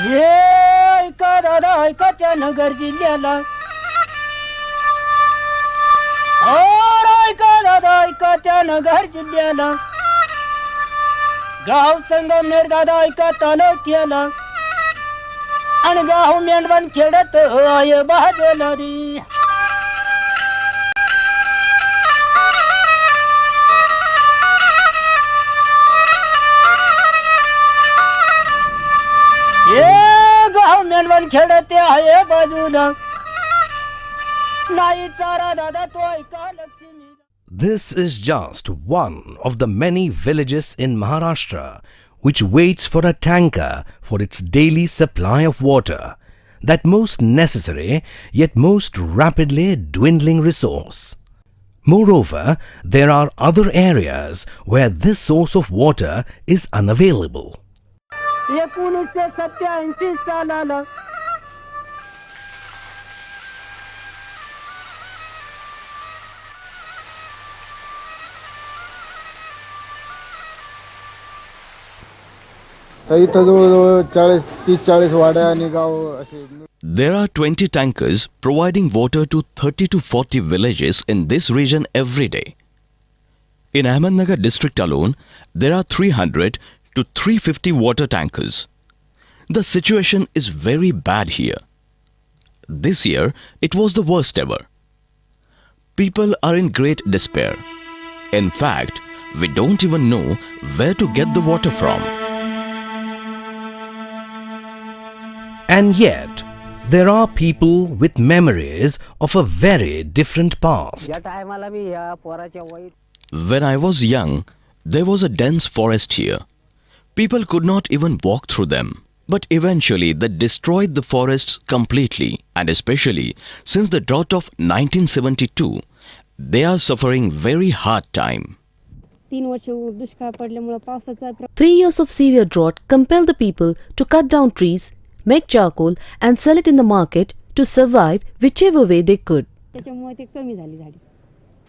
हे ऐका दादा ऐका त्या नगर जिल्ह्याला और ऐका दादा ऐका त्या नगर जिल्ह्याला गाव संगमनेर दादा ऐका तालुक्याला आणि गाव मेंढवण खेडत आय बाजला रे ये गाव मेंढवण खेडत आहे बाजूला नाही चारा दादा तो ऐका Lakshmi. This is just one of the many villages in Maharashtra which waits for a tanker for its daily supply of water, that most necessary yet most rapidly dwindling resource. Moreover, there are other areas where this source of water is unavailable. 1987 सालाला There are 20 tankers providing water to 30 to 40 villages in this region every day. In Ahmednagar district alone, there are 300 to 350 water tankers. The situation is very bad here. This year, it was the worst ever. People are in great despair. In fact, we don't even know where to get the water from. And yet, there are people with memories of a very different past. या टायमाला मी या पोराच्या white When I was young, there was a dense forest here. People could not even walk through them. But eventually they destroyed the forests completely, and especially since the drought of 1972, they are suffering very hard time. 3 वर्ष दुष्काळ पडल्यामुळे पावसाचा 3 years of severe drought compelled the people to cut down trees, make charcoal and sell it in the market to survive whichever way they could. त्याच्यामुळे ते कमी झाली झाडी.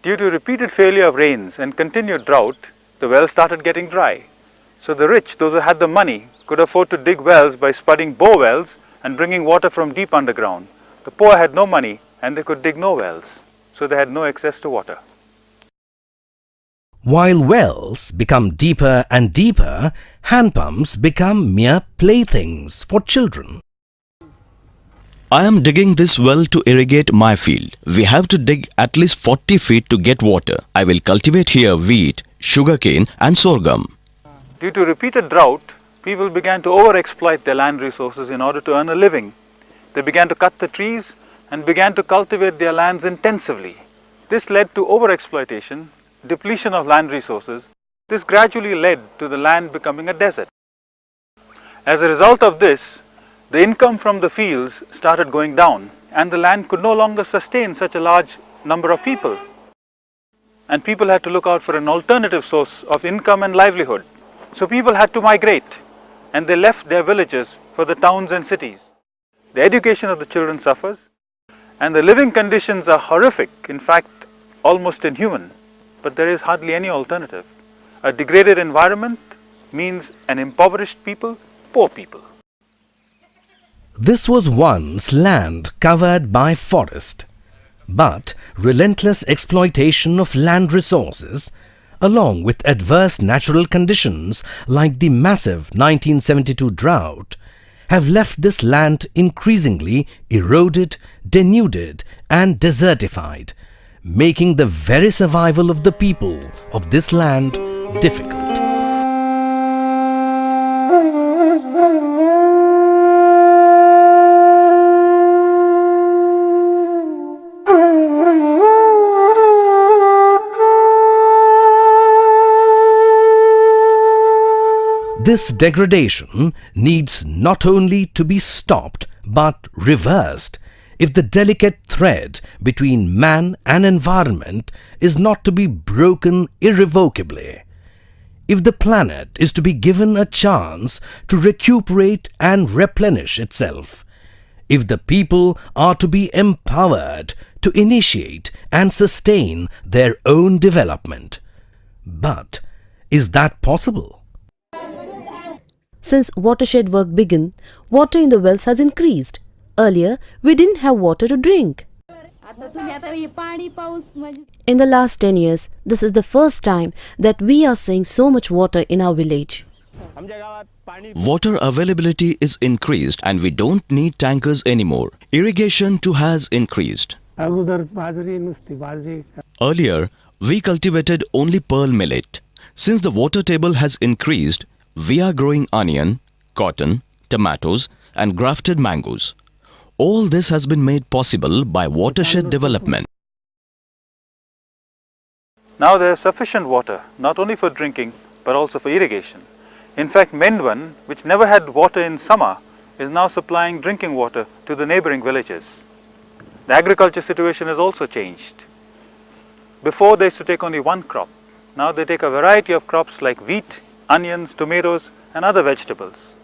Due to repeated failure of rains and continued drought, the wells started getting dry. So the rich, those who had the money, could afford to dig wells by spudding bore wells and bringing water from deep underground. The poor had no money and they could dig no wells, so they had no access to water. While wells become deeper and deeper, hand pumps become mere playthings for children. I am digging this well to irrigate my field. We have to dig at least 40 feet to get water. I will cultivate here wheat, sugarcane and sorghum. Due to repeated drought, people began to overexploit their land resources in order to earn a living. They began to cut the trees and began to cultivate their lands intensively. This led to overexploitation, depletion of land resources. This gradually led to the land becoming a desert. As a result of this, the income from the fields started going down and the land could no longer sustain such a large number of people. And people had to look out for an alternative source of income and livelihood. So people had to migrate and they left their villages for the towns and cities. The education of the children suffers and the living conditions are horrific, in fact almost inhuman, but there is hardly any alternative. A degraded environment means an impoverished people, poor people. This was once land covered by forest, but relentless exploitation of land resources, along with adverse natural conditions like the massive 1972 drought, have left this land increasingly eroded, denuded and desertified, making the very survival of the people of this land difficult. This degradation needs not only to be stopped but reversed if the delicate thread between man and environment is not to be broken irrevocably. If the planet is to be given a chance to recuperate and replenish itself, if the people are to be empowered to initiate and sustain their own development. But is that possible? Since watershed work began, water in the wells has increased. Earlier, we didn't have water to drink. In the last 10 years, this is the first time that we are seeing so much water in our village. Water availability is increased and we don't need tankers anymore. Irrigation too has increased. Earlier, we cultivated only pearl millet. Since the water table has increased, we are growing onion, cotton, tomatoes and grafted mangoes. All this has been made possible by Watershed Development. Now there is sufficient water, not only for drinking, but also for irrigation. In fact, Mendwan, which never had water in summer, is now supplying drinking water to the neighboring villages. The agriculture situation has also changed. Before they used to take only one crop. Now they take a variety of crops like wheat, onions, tomatoes and other vegetables.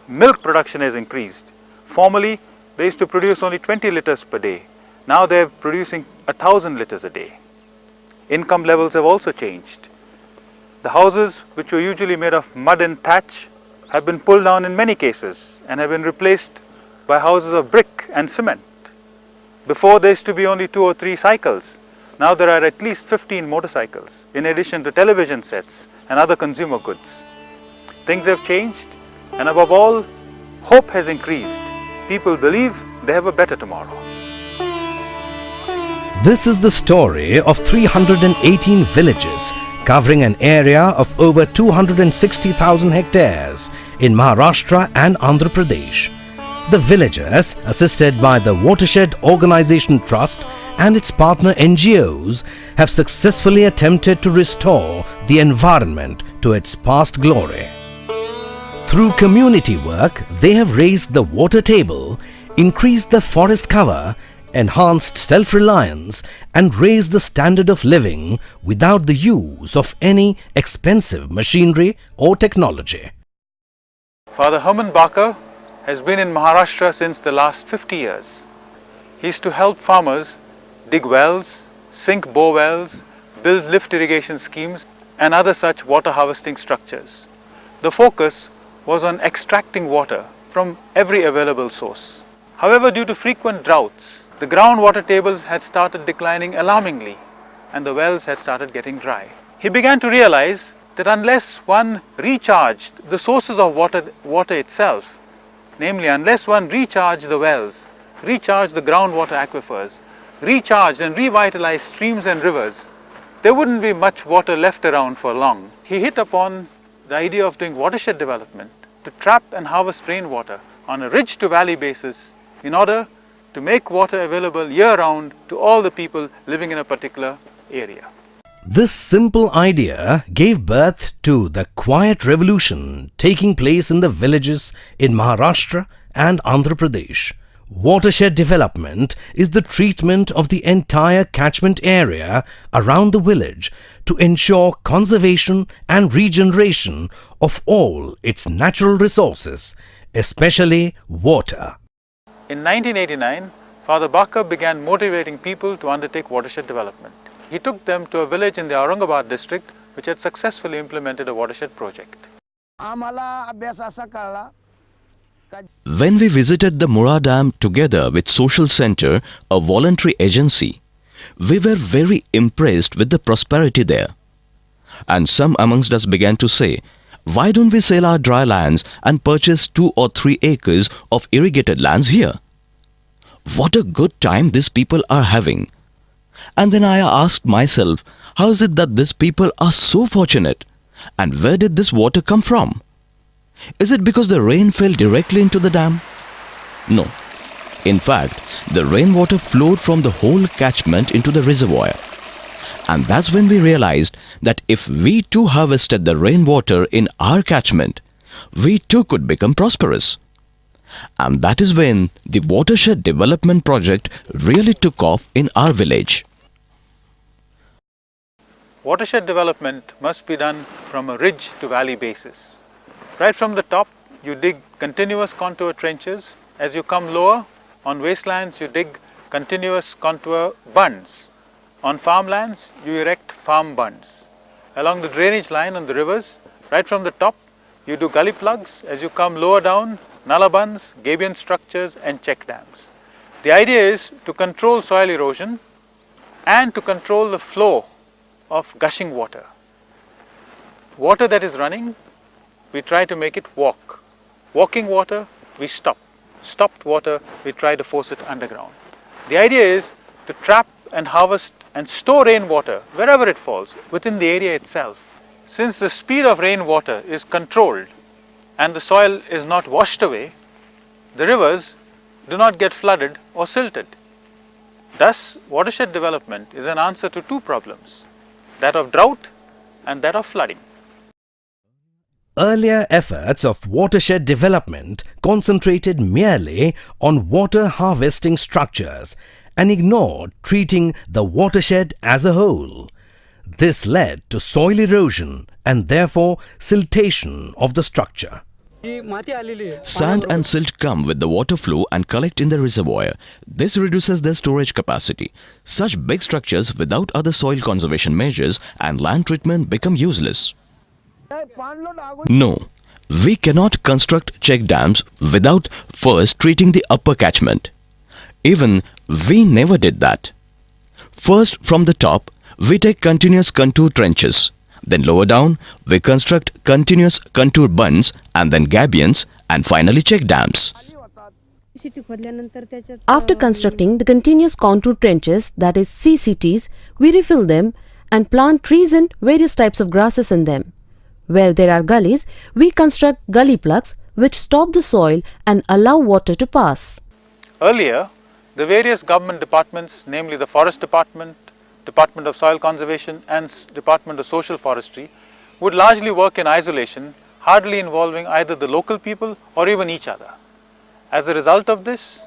Milk production has increased. Formerly, they used to produce only 20 liters per day. Now they are producing 1,000 liters a day. Income levels have also changed. The houses, which were usually made of mud and thatch, have been pulled down in many cases and have been replaced by houses of brick and cement. Before there used to be only 2 or 3 cycles. Now there are at least 15 motorcycles, in addition to television sets and other consumer goods. Things have changed, and above all, hope has increased. People believe they have a better tomorrow. This is the story of 318 villages covering an area of over 260,000 hectares in Maharashtra and Andhra Pradesh. The villagers, assisted by the Watershed Organisation Trust and its partner NGOs, have successfully attempted to restore the environment to its past glory. Through community work, they have raised the water table, increased the forest cover, enhanced self-reliance and raised the standard of living without the use of any expensive machinery or technology. Father Herman Barker has been in Maharashtra since the last 50 years. He is to help farmers dig wells, sink bore wells, build lift irrigation schemes and other such water harvesting structures. The focus was on extracting water from every available source. However, due to frequent droughts, the groundwater tables had started declining alarmingly and the wells had started getting dry. He began to realize that unless one recharged the sources of water itself, namely unless one recharged the wells, recharged the groundwater aquifers, recharged and revitalized streams and rivers, there wouldn't be much water left around for long. He hit upon the idea of doing watershed development to trap and harvest rainwater on a ridge to valley basis in order to make water available year-round to all the people living in a particular area. This simple idea gave birth to the quiet revolution taking place in the villages in Maharashtra and Andhra Pradesh. Watershed development is the treatment of the entire catchment area around the village to ensure conservation and regeneration of all its natural resources, especially water. In 1989, Father Barker began motivating people to undertake watershed development. He took them to a village in the Aurangabad district which had successfully implemented a watershed project. When we visited the Mura Dam together with Social Center, a voluntary agency, we were very impressed with the prosperity there. And some amongst us began to say, why don't we sell our dry lands and purchase 2 or 3 acres of irrigated lands here? What a good time these people are having. And then I asked myself, how is it that these people are so fortunate? And where did this water come from? Is it because the rain fell directly into the dam? No. In fact, the rainwater flowed from the whole catchment into the reservoir. And that's when we realized that if we too harvested the rainwater in our catchment, we too could become prosperous. And that is when the Watershed Development project really took off in our village. Watershed development must be done from a ridge to valley basis. Right from the top, you dig continuous contour trenches. As you come lower, on wastelands, you dig continuous contour bunds. On farmlands, you erect farm bunds. Along the drainage line on the rivers, right from the top, you do gully plugs. As you come lower down, nullabunds, gabion structures and check dams. The idea is to control soil erosion and to control the flow of gushing water. Water that is running, we try to make it walk. Walking water, we stop. Stopped water, we try to force it underground. The idea is to trap and harvest and store rainwater wherever it falls within the area itself. Since the speed of rainwater is controlled and the soil is not washed away, the rivers do not get flooded or silted. Thus, watershed development is an answer to two problems, that of drought and that of flooding. Earlier efforts of watershed development concentrated merely on water harvesting structures and ignored treating the watershed as a whole. This led to soil erosion and therefore siltation of the structure. Sand and silt come with the water flow and collect in the reservoir. This reduces their storage capacity. Such big structures without other soil conservation measures and land treatment become useless. No, we cannot construct check dams without first treating the upper catchment. Even we never did that. First, from the top, we take continuous contour trenches. Then lower down, we construct continuous contour bunds and then gabions and finally check dams. After constructing the continuous contour trenches, that is CCTs, we refill them and plant trees and various types of grasses in them. Where there are gullies, we construct gully plugs which stop the soil and allow water to pass. Earlier, the various government departments, namely the Forest Department, Department of Soil Conservation and Department of Social Forestry, would largely work in isolation, hardly involving either the local people or even each other. As a result of this,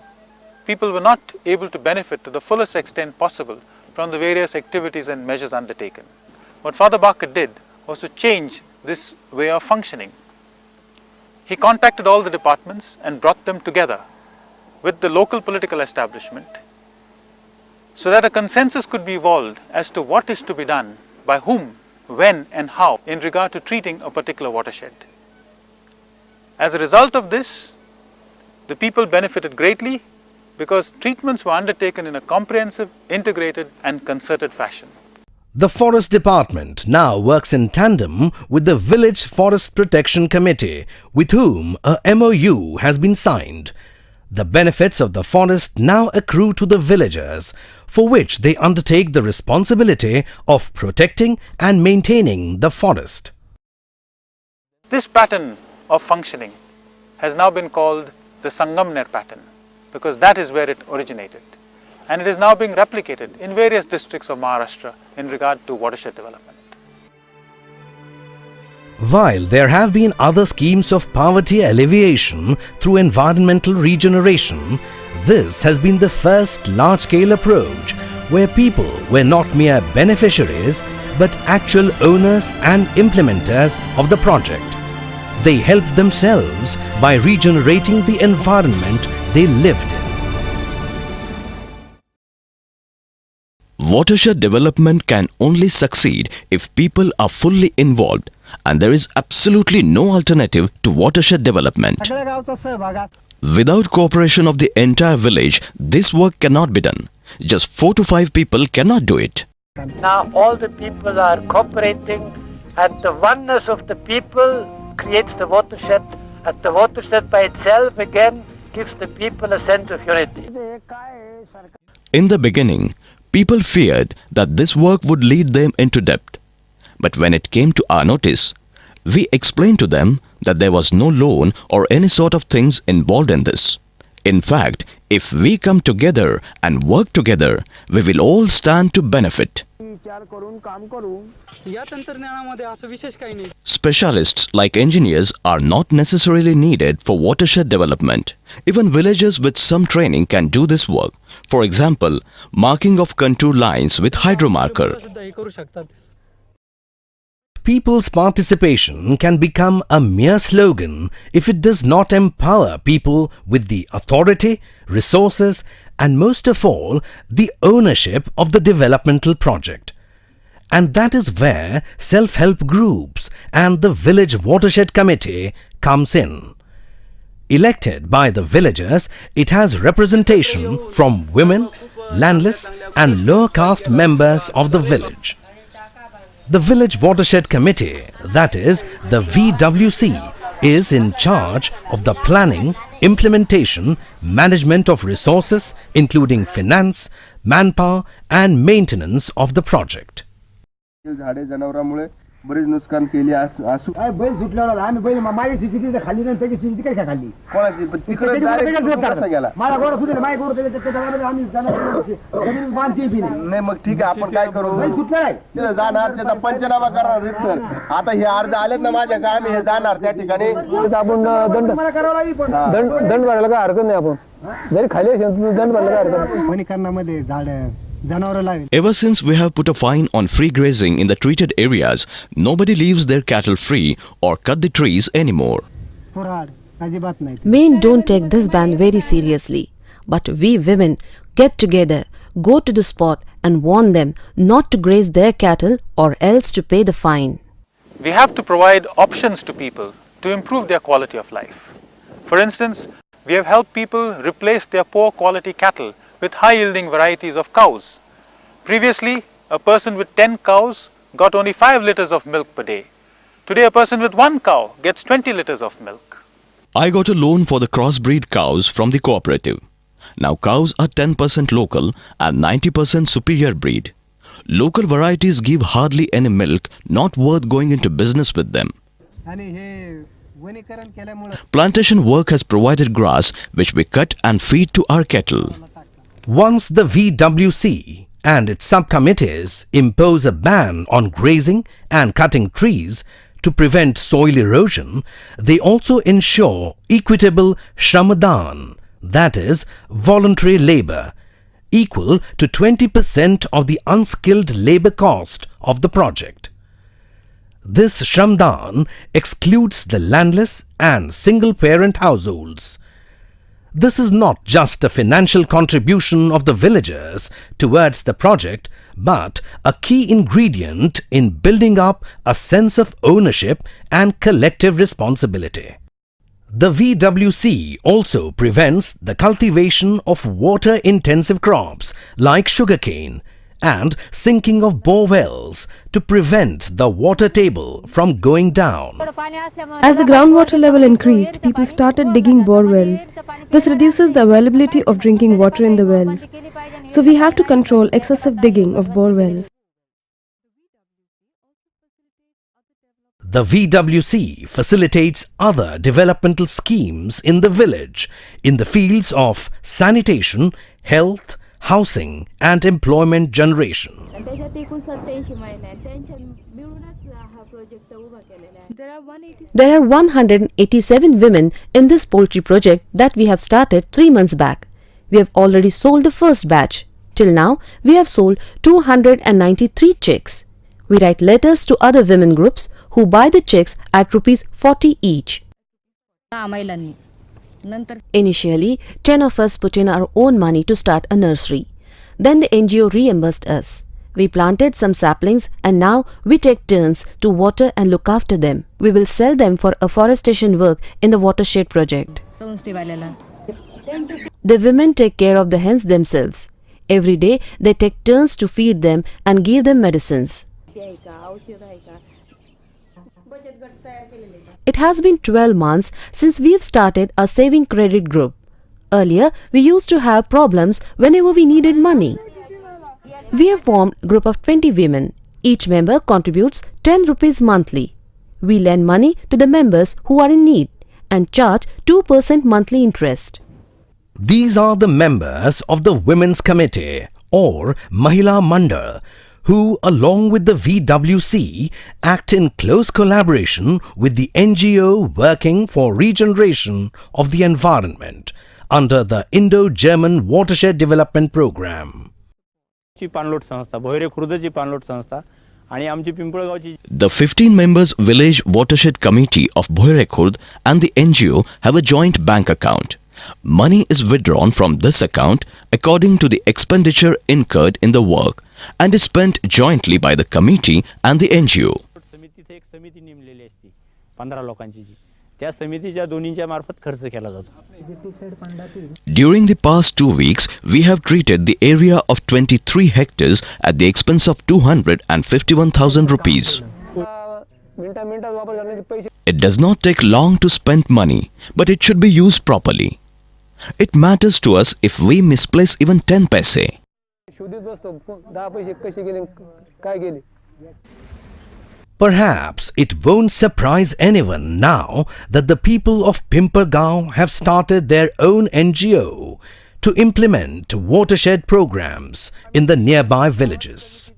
people were not able to benefit to the fullest extent possible from the various activities and measures undertaken. What Father Barker did was to change this way of functioning. He contacted all the departments and brought them together with the local political establishment so that a consensus could be evolved as to what is to be done, by whom, when and how in regard to treating a particular watershed. As a result of this, the people benefited greatly because treatments were undertaken in a comprehensive, integrated and concerted fashion. The Forest Department now works in tandem with the Village Forest Protection Committee, with whom a MOU has been signed. The benefits of the forest now accrue to the villagers, for which they undertake the responsibility of protecting and maintaining the forest. This pattern of functioning has now been called the Sangamner pattern because that is where it originated. And it is now being replicated in various districts of Maharashtra in regard to watershed development. While there have been other schemes of poverty alleviation through environmental regeneration, this has been the first large-scale approach where people were not mere beneficiaries but actual owners and implementers of the project. They helped themselves by regenerating the environment they lived in. Watershed development can only succeed if people are fully involved, and there is absolutely no alternative to watershed development. Without cooperation of the entire village, this work cannot be done. Just 4 to 5 people cannot do it. Now all the people are cooperating and the oneness of the people creates the watershed, and the watershed by itself again gives the people a sense of unity. In the beginning, people feared that this work would lead them into debt. But when it came to our notice, we explained to them that there was no loan or any sort of things involved in this. In fact, if we come together and work together, we will all stand to benefit. Specialists like engineers are not necessarily needed for watershed development. Even villagers with some training can do this work. For example, marking of contour lines with hydromarker. People's participation can become a mere slogan if it does not empower people with the authority, resources, and most of all, the ownership of the developmental project. And that is where self-help groups and the Village Watershed Committee comes in. Elected by the villagers, it has representation from women, landless and lower caste members of the village. The Village Watershed Committee, that is the VWC, is in charge of the planning, implementation, management of resources including finance, manpower and maintenance of the project. झाडे जनावरांमुळे बरेच नुकसान केले असू बैल सुटल्यावर आम्ही बैल माझी city खाल्ली नाही त्याची सिटी काय खाल्ली कोणाची पण तिकडे डायरेक्ट कसा गेला मला गोड सुटेल माझी गोड त्याच्या आम्ही जमीन बांधते बी नाही मग ठीक आहे आपण काय करू बैल सुटला नाही तिथे जाणार त्याचा पंचनामा करणार रीतसर आता हे अर्ज आलेत ना माझ्या का आम्ही हे जाणार त्या ठिकाणी आपण दंड मला करावं लागेल पण दंड भरायला काय हरकत नाही आपण जरी खाली असेल दंड भरायला काय हरकत नाही वनीकरणामध्ये झाड Ever since we have put a fine on free grazing in the treated areas, nobody leaves their cattle free or cut the trees anymore. Men don't take this ban very seriously, but we women get together, go to the spot and warn them not to graze their cattle or else to pay the fine. We have to provide options to people to improve their quality of life. For instance, we have helped people replace their poor quality cattle with high-yielding varieties of cows. Previously, a person with 10 cows got only 5 liters of milk per day. Today, a person with 1 cow gets 20 liters of milk. I got a loan for the crossbreed cows from the cooperative. Now cows are 10% local and 90% superior breed. Local varieties give hardly any milk, not worth going into business with them. Plantation work has provided grass which we cut and feed to our cattle. Once the VWC and its subcommittees impose a ban on grazing and cutting trees to prevent soil erosion, they also ensure equitable Shramadhan, that is, voluntary labour, equal to 20% of the unskilled labour cost of the project. This Shramdan excludes the landless and single-parent households. This is not just a financial contribution of the villagers towards the project, but a key ingredient in building up a sense of ownership and collective responsibility. The VWC also prevents the cultivation of water-intensive crops like sugarcane and sinking of bore wells to prevent the water table from going down. As the groundwater level increased, people started digging bore wells. This reduces the availability of drinking water in the wells. So we have to control excessive digging of bore wells. The VWC facilitates other developmental schemes in the village in the fields of sanitation, health, housing and employment generation. There are 187 women in this poultry project that we have started 3 months back. We have already sold the first batch. Till now, we have sold 293 chicks. We write letters to other women groups who buy the chicks at ₹40 each. Initially, 10 of us put in our own money to start a nursery. Then the NGO reimbursed us. We planted some saplings and now we take turns to water and look after them. We will sell them for afforestation work in the Watershed project. The women take care of the hens themselves. Every day they take turns to feed them and give them medicines. It has been 12 months since we have started a saving credit group. Earlier, we used to have problems whenever we needed money. We have formed a group of 20 women. Each member contributes 10 rupees monthly. We lend money to the members who are in need and charge 2% monthly interest. These are the members of the Women's Committee or Mahila Mandal, who along with the VWC act in close collaboration with the NGO working for regeneration of the environment under the Indo-German Watershed Development Program. The 15 members Village Watershed Committee of Watershed and the NGO have a joint bank account. Money is withdrawn from this account according to the expenditure incurred in the work and is spent jointly by the committee and the NGO. समिती नेमलेली असते 15 लोकांची जी त्या समितीच्या दोन्हींच्या मार्फत खर्च केला जातो. During the past 2 weeks, we have treated the area of 23 hectares at the expense of 251,000 rupees. मिनिटात वापर करण्याचे पैसे It does not take long to spend money, but it should be used properly. It matters to us if we misplace even 10 paise. शोधित बसतो 10 पैसे कसे गेले काय गेले. Perhaps it won't surprise anyone now that the people of Pimpalgaon have started their own NGO to implement watershed programs in the nearby villages.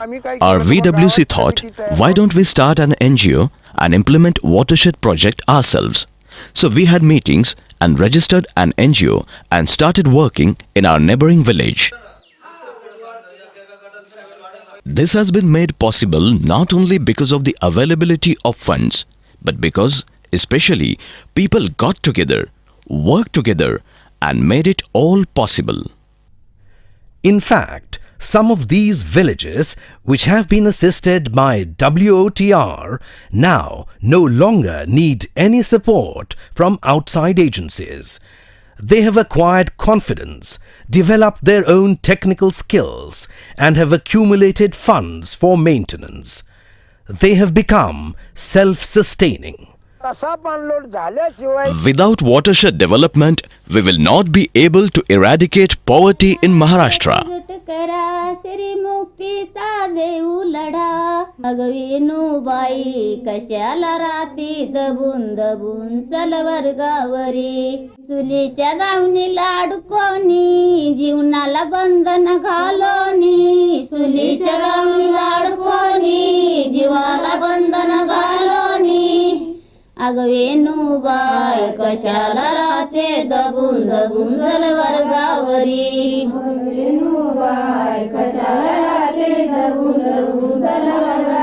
Our VWC thought, why don't we start an NGO and implement watershed project ourselves? So we had meetings and registered an NGO and started working in our neighboring village. This has been made possible not only because of the availability of funds, but because especially people got together, worked together and made it all possible. In fact, some of these villages which have been assisted by WOTR now no longer need any support from outside agencies. They have acquired confidence, developed their own technical skills and have accumulated funds for maintenance. They have become self-sustaining. Without watershed development, we will not be able to eradicate poverty in Maharashtra. Shri मुक्तीचा देऊ लढा अगविनुबाई कशाला राती दबून दबून चल वर्गावरी चुलीच्या दावणीला अडकोनी जीवनाला बंधन घालोनी चुलीच्या दावणीला अडकोनी जीवनाला बंधन घालोनी अगवेनुबाई कशाला राहते दबून दबून चल वर्गावरी अगवेनुबाई कशाला राहते दबून दबून चल वर्गावरी